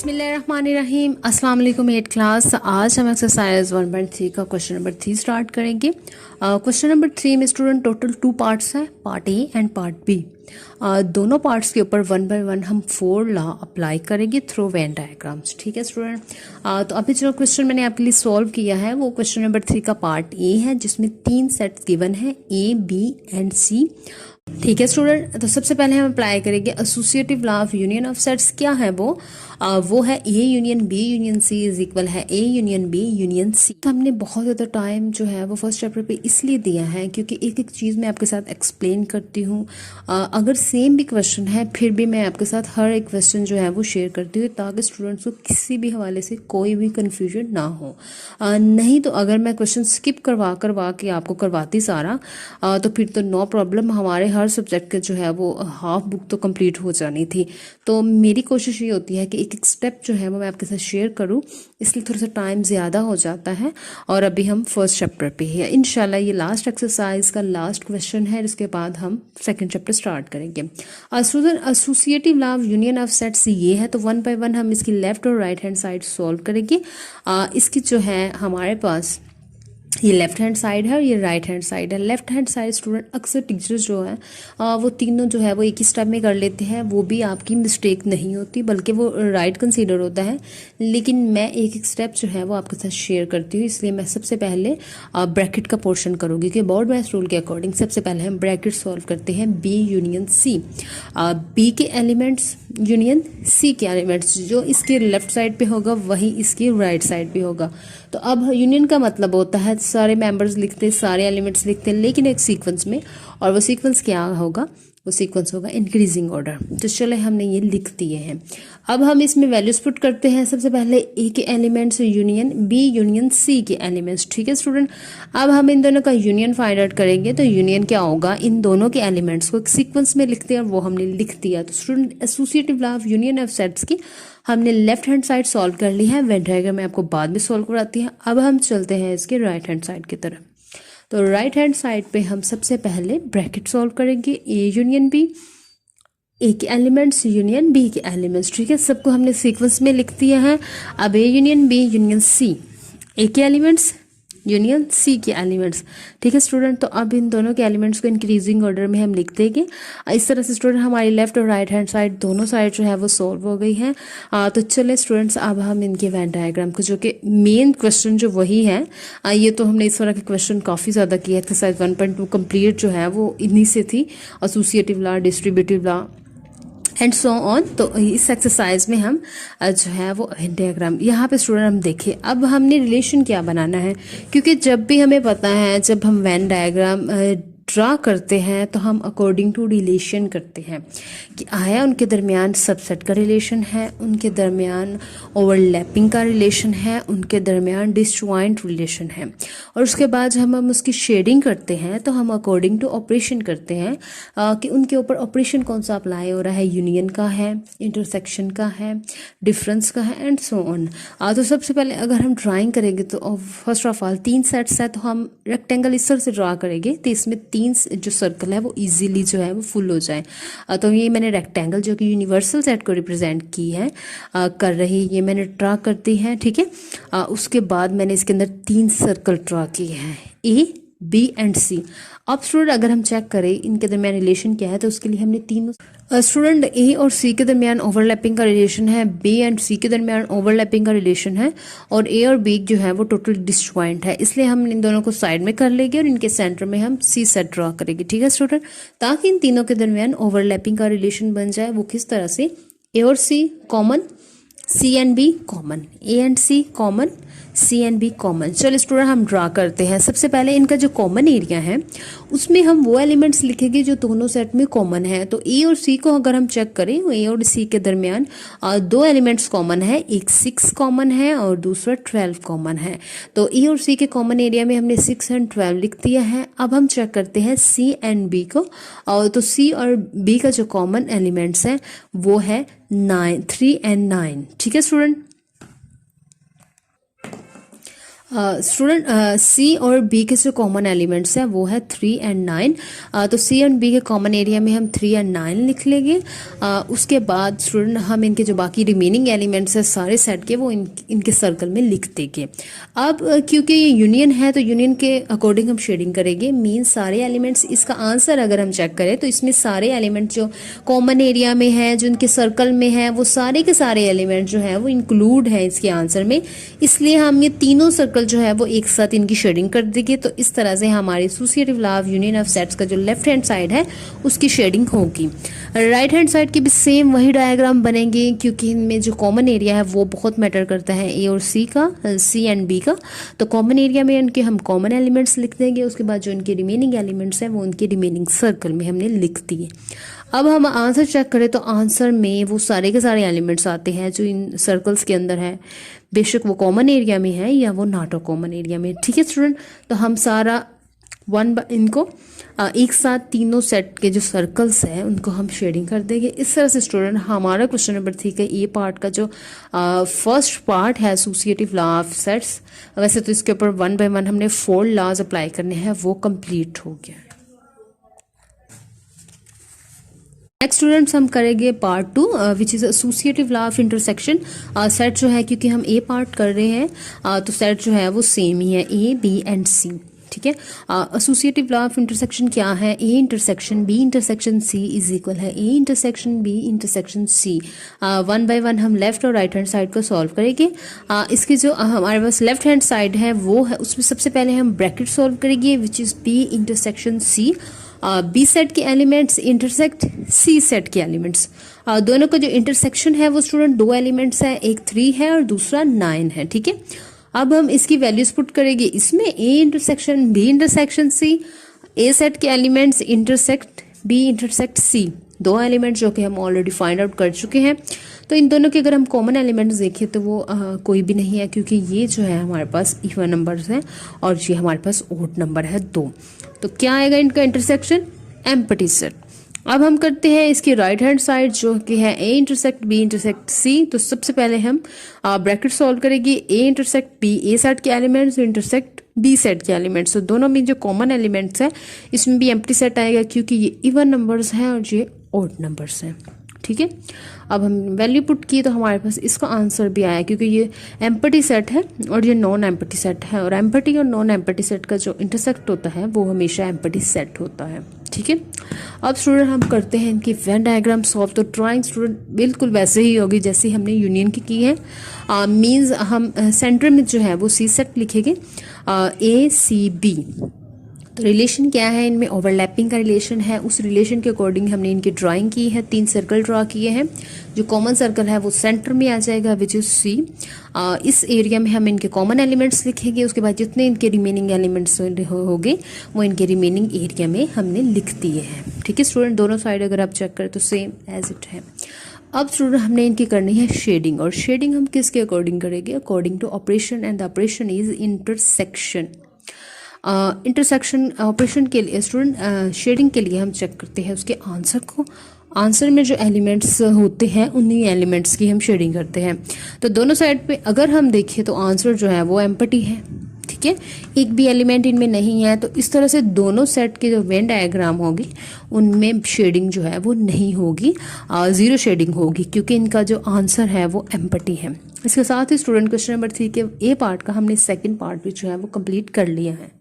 बिस्मिल्लाहिर्रहमानिर्रहीम। अस्सलाम वालेकुम एट क्लास। आज हम एक्सरसाइज 1.3 का क्वेश्चन नंबर 3 स्टार्ट करेंगे। क्वेश्चन नंबर 3 में स्टूडेंट टोटल 2 पार्ट्स हैं, part A and part B. दोनों पार्ट्स के ऊपर 1 बाय 1 हम 4 लॉ अप्लाई करेंगे थ्रू वेन डायग्राम्स। ठीक है स्टूडेंट। तो अभी जो क्वेश्चन मैंने आपके लिए सॉल्व किया है वो क्वेश्चन नंबर 3 का पार्ट ए है, जिसमें 3 सेट्स गिवन है, ए बी एंड सी। ठीक है स्टूडेंट। तो सबसे पहले हम अप्लाई करेंगे associative law of union of sets. क्या है वो है A union B union C is equal है A union B union C. हमने बहुत ज़्यादा टाइम जो है वो फर्स्ट चैप्टर पे इसलिए दिया है क्योंकि एक एक चीज़ मैं आपके साथ एक्सप्लेन करती हूँ। अगर सेम भी क्वेश्चन है फिर भी मैं आपके साथ हर एक क्वेश्चन जो है वो शेयर करती हूँ, ताकि स्टूडेंट्स को किसी भी हवाले से कोई भी कन्फ्यूजन ना हो। नहीं तो अगर मैं क्वेश्चन स्किप करवा के आपको करवाती सारा, तो फिर तो नो प्रॉब्लम, हमारे हर सब्जेक्ट के जो है वो हाफ बुक तो कंप्लीट हो जानी थी। तो मेरी कोशिश ये होती है कि एक स्टेप जो है वो मैं आपके साथ शेयर करूं, इसलिए थोड़ा सा टाइम ज़्यादा हो जाता है। और अभी हम फर्स्ट चैप्टर पे है, इंशाल्लाह ये लास्ट एक्सरसाइज का लास्ट क्वेश्चन है, इसके बाद हम सेकंड चैप्टर स्टार्ट करेंगे। Associative law of union of sets ये है, तो 1 बाय 1 हम इसकी लेफ्ट और राइट हैंड साइड सॉल्व करेंगे। इसकी जो है हमारे पास ये लेफ्ट हैंड साइड है और ये राइट हैंड साइड है। लेफ्ट हैंड साइड स्टूडेंट अक्सर टीचर्स जो है वो तीनों जो है वो एक ही स्टेप में कर लेते हैं, वो भी आपकी मिस्टेक नहीं होती बल्कि वो राइट कंसीडर होता है। लेकिन मैं एक एक स्टेप जो है वो आपके साथ शेयर करती हूँ, इसलिए मैं सबसे पहले ब्रैकेट का पोर्शन करूँगी कि बोर्ड वाइज रूल के अकॉर्डिंग सबसे पहले हम ब्रैकेट सॉल्व करते हैं बी यूनियन सी। बी के एलिमेंट्स यूनियन सी के एलिमेंट्स, जो इसके लेफ्ट साइड पे होगा वही इसकी राइट साइड पे होगा। तो अब यूनियन का मतलब होता है सारे मेंबर्स लिखते हैं, सारे एलिमेंट्स लिखते हैं, लेकिन एक सीक्वेंस में। और वो सीक्वेंस क्या होगा? वो सीक्वेंस होगा इंक्रीजिंग ऑर्डर। तो चले हमने ये लिख दिए हैं। अब हम इसमें वैल्यूज पुट करते हैं। सबसे पहले ए के elements union B union C के एलिमेंट्स। ठीक है स्टूडेंट। अब हम इन दोनों का यूनियन फाइंड आउट करेंगे। तो यूनियन क्या होगा? इन दोनों के एलिमेंट्स को एक सीक्वेंस में लिखते हैं और वो हमने लिख दिया। तो student associative law of union of sets की हमने लेफ्ट हैंड साइड सॉल्व कर ली है। वेन डायग्राम मैं आपको बाद में सॉल्व कराती है। अब हम चलते हैं इसके राइट हैंड साइड की तरफ। तो राइट हैंड साइड पे हम सबसे पहले ब्रैकेट सॉल्व करेंगे, ए यूनियन बी, ए के एलिमेंट्स यूनियन बी के एलिमेंट्स। ठीक है, सबको हमने सीक्वेंस में लिख दिया है। अब A union B union C, A के एलिमेंट्स यूनियन सी के एलिमेंट्स। ठीक है स्टूडेंट। तो अब इन दोनों के एलिमेंट्स को इंक्रीजिंग ऑर्डर में हम लिख देंगे। इस तरह से स्टूडेंट हमारी लेफ्ट और राइट हैंड साइड दोनों साइड जो है वो सॉल्व हो गई है। तो चले स्टूडेंट्स, अब हम इनके वेन डायग्राम को, जो कि मेन क्वेश्चन जो वही है, ये तो हमने इस तरह के क्वेश्चन काफ़ी ज़्यादा किए। एक्सरसाइज 1.2 कंप्लीट जो है वो इन्हीं से थी, associative law, distributive law and so on. तो इस एक्सरसाइज में हम जो है वो डायग्राम यहाँ पे स्टूडेंट हम देखें। अब हमने रिलेशन क्या बनाना है, क्योंकि जब भी हमें पता है जब हम वेन डायग्राम ड्रा करते हैं तो हम अकॉर्डिंग टू रिलेशन करते हैं कि आया उनके दरमियान सबसेट का रिलेशन है, उनके दरमियान ओवरलैपिंग का रिलेशन है, उनके दरमियान डिसजॉइंट रिलेशन है। और उसके बाद हम उसकी शेडिंग करते हैं तो हम अकॉर्डिंग टू ऑपरेशन करते हैं कि उनके ऊपर ऑपरेशन कौन सा अप्लाई हो रहा है, यूनियन का है, इंटरसेक्शन का है, डिफरेंस का है एंड सो ऑन। तो सबसे पहले अगर हम ड्राइंग करेंगे तो फर्स्ट ऑफ ऑल 3 सेट्स है, तो हम रेक्टेंगल इस तरह से ड्रा करेंगे तो इसमें 3 जो सर्कल है वो इजीली जो है वो फुल हो जाए। तो ये मैंने रेक्टेंगल जो कि यूनिवर्सल सेट को रिप्रेजेंट की है कर रही, ये मैंने ड्रा करती है। ठीक है। उसके बाद मैंने इसके अंदर 3 सर्कल ड्रा किए हैं, ए बी एंड सी। अब स्टूडेंट अगर हम चेक करें इनके दरमियान रिलेशन क्या है, तो उसके लिए हमने तीनों स्टूडेंट ए और सी के दरमियान ओवरलैपिंग का रिलेशन है, बी एंड सी के दरमियान ओवरलैपिंग का रिलेशन है, और ए और बी जो है वो टोटल डिसजॉइंट है। इसलिए हम इन दोनों को साइड में कर लेंगे और इनके सेंटर में हम सी सेट ड्रॉ करेंगे। ठीक है स्टूडेंट। ताकि इन तीनों के दरमियान ओवरलैपिंग का रिलेशन बन जाए। वो किस तरह से? ए और C common, C and B common, A and C common, C and B common. चलो स्टूडेंट हम ड्रा करते हैं। सबसे पहले इनका जो कॉमन एरिया है उसमें हम वो एलिमेंट्स लिखेंगे जो दोनों सेट में कॉमन है। तो ए और सी को अगर हम चेक करें, ए और सी के दरमियान 2 एलिमेंट्स कॉमन है, एक 6 कॉमन है और दूसरा 12 कॉमन है। तो ए और सी के कॉमन एरिया में हमने 6 एंड 12 लिख दिया है। अब हम चेक करते हैं सी एंड बी को। तो सी और बी का जो कॉमन एलिमेंट्स है वो है 9, 3 एंड 9। ठीक है स्टूडेंट। स्टूडेंट सी और बी के जो कॉमन एलिमेंट्स हैं वो है 3 एंड 9। तो सी एंड बी के कॉमन एरिया में हम 3 एंड 9 लिख लेंगे। उसके बाद स्टूडेंट हम इनके जो बाकी रिमेनिंग एलिमेंट्स हैं सारे सेट के वो इनके सर्कल में लिख देंगे। अब क्योंकि ये यूनियन है तो यूनियन के अकॉर्डिंग हम शेडिंग करेंगे। मीन सारे एलिमेंट्स, इसका आंसर अगर हम चेक करें तो इसमें सारे एलिमेंट जो कॉमन एरिया में है, जो इनके सर्कल में है, वो सारे के सारे एलिमेंट जो है वो इंक्लूड है इसके आंसर में। इसलिए हम ये तीनों सर्कल जो है वो एक साथ इनकी शेडिंग कर देंगे। तो इस तरह से हमारी associative law of union of sets का जो लेफ्ट हैंड साइड है उसकी शेडिंग होगी। राइट हैंड साइड के भी सेम वही डायग्राम बनेंगे, क्योंकि इनमें जो कॉमन एरिया है वो बहुत मैटर करता है, ए और सी का, सी एंड बी का। तो कॉमन एरिया में इनके हम कॉमन एलिमेंट्स लिख देंगे। उसके बाद जो इनके रिमेनिंग एलिमेंट्स हैं वो उनके रिमेनिंग सर्कल में हमने लिख दिए। अब हम आंसर चेक करें तो आंसर में वो सारे के सारे एलिमेंट्स आते हैं जो इन सर्कल्स के अंदर है, बेशक वो कॉमन एरिया में है या वो नॉट अ कॉमन एरिया में। ठीक है स्टूडेंट, तो हम सारा इनको एक साथ तीनों सेट के जो सर्कल्स हैं उनको हम शेडिंग कर देंगे। इस तरह से स्टूडेंट हमारा क्वेश्चन नंबर 3 का ये पार्ट का जो फर्स्ट पार्ट है एसोसिएटिव लॉ ऑफ सेट्स, वैसे तो इसके ऊपर 1 बाय 1 हमने 4 लॉज अप्लाई करने हैं, वो कंप्लीट हो गया है। नेक्स्ट स्टूडेंट्स हम करेंगे part 2 which is associative law of intersection. Set जो है, क्योंकि हम ए पार्ट कर रहे हैं तो सेट जो है वो सेम ही है, ए बी एंड सी। ठीक है, एसोसिएटिव लॉ ऑफ इंटरसेक्शन क्या है? A intersection B intersection C is equal है A intersection B intersection C. 1 by 1 हम लेफ्ट और राइट हैंड साइड को सॉल्व करेंगे। इसकी जो हमारे पास लेफ्ट हैंड साइड है वो है, उसमें सबसे पहले हम ब्रैकेट सॉल्व करेंगे which is B intersection C. B set के एलिमेंट्स इंटरसेक्ट सी सेट के एलिमेंट्स। दोनों का जो इंटरसेक्शन है वो स्टूडेंट 2 एलिमेंट्स है, एक 3 है और दूसरा 9 है। ठीक है, अब हम इसकी वैल्यूज पुट करेंगे इसमें, A intersection B intersection C. A set के elements intersect B intersect C, 2 elements जो कि हम ऑलरेडी फाइंड आउट कर चुके हैं। तो इन दोनों के अगर हम कॉमन एलिमेंट्स देखें तो वो कोई भी नहीं है, क्योंकि ये जो है हमारे पास इवन नंबर्स हैं और ये हमारे पास ओड नंबर है 2। तो क्या आएगा इनका इंटरसेक्शन? Empty set. अब हम करते हैं इसकी राइट हैंड साइड जो कि है A intersect B intersect C. तो सबसे पहले हम ब्रैकेट सॉल्व करेंगे, A intersect B A set के एलिमेंट्स इंटरसेक्ट बी सेट के एलिमेंट्स। तो दोनों में जो कॉमन एलिमेंट्स है इसमें भी एम्प्टी सेट आएगा, क्योंकि ये इवन नंबर्स हैं और ये ओड नंबर्स हैं। ठीक है, अब हम वैल्यू पुट की तो हमारे पास इसका आंसर भी आया, क्योंकि ये एम्प्टी सेट है और ये नॉन एम्प्टी सेट है, और एम्प्टी और नॉन एम्प्टी सेट का जो इंटरसेक्ट होता है वो हमेशा एम्प्टी सेट होता है। ठीक है, अब स्टूडेंट हम करते हैं इनकी वेन डायग्राम सॉल्व। तो ड्राइंग स्टूडेंट बिल्कुल वैसे ही होगी जैसे हमने यूनियन की है। मीन्स हम सेंटर में जो है वो सी सेट लिखेंगे, ए सी बी। तो रिलेशन क्या है इनमें? ओवरलैपिंग का रिलेशन है। उस रिलेशन के अकॉर्डिंग हमने इनकी ड्राइंग की है, 3 सर्कल ड्रॉ किए हैं। जो कॉमन सर्कल है वो सेंटर में आ जाएगा विच इज सी। इस एरिया में हम इनके कॉमन एलिमेंट्स लिखेंगे। उसके बाद जितने इनके रिमेनिंग एलिमेंट्स होंगे वो इनके रिमेनिंग एरिया में हमने लिख दिए हैं। ठीक है स्टूडेंट, दोनों साइड अगर आप चेक करें तो सेम एज इट है। अब स्टूडेंट हमने इनकी करनी है शेडिंग, और शेडिंग हम किसके अकॉर्डिंग करेंगे? According to operation, and the operation is intersection. Intersection operation के लिए स्टूडेंट शेडिंग के लिए हम चेक करते हैं उसके आंसर को। आंसर में जो एलिमेंट्स होते हैं उन्हीं एलिमेंट्स की हम शेडिंग करते हैं। तो दोनों साइड पे अगर हम देखें तो आंसर जो है वो एम्प्टी है। ठीक है, एक भी एलिमेंट इनमें नहीं है। तो इस तरह से दोनों सेट के जो वेन डायग्राम होगी उनमें शेडिंग जो है वो नहीं होगी, 0 शेडिंग होगी, क्योंकि इनका जो आंसर है वो एम्प्टी है। इसके साथ ही स्टूडेंट क्वेश्चन नंबर 3 के ए पार्ट का हमने सेकंड पार्ट भी जो है वो कंप्लीट कर लिया है।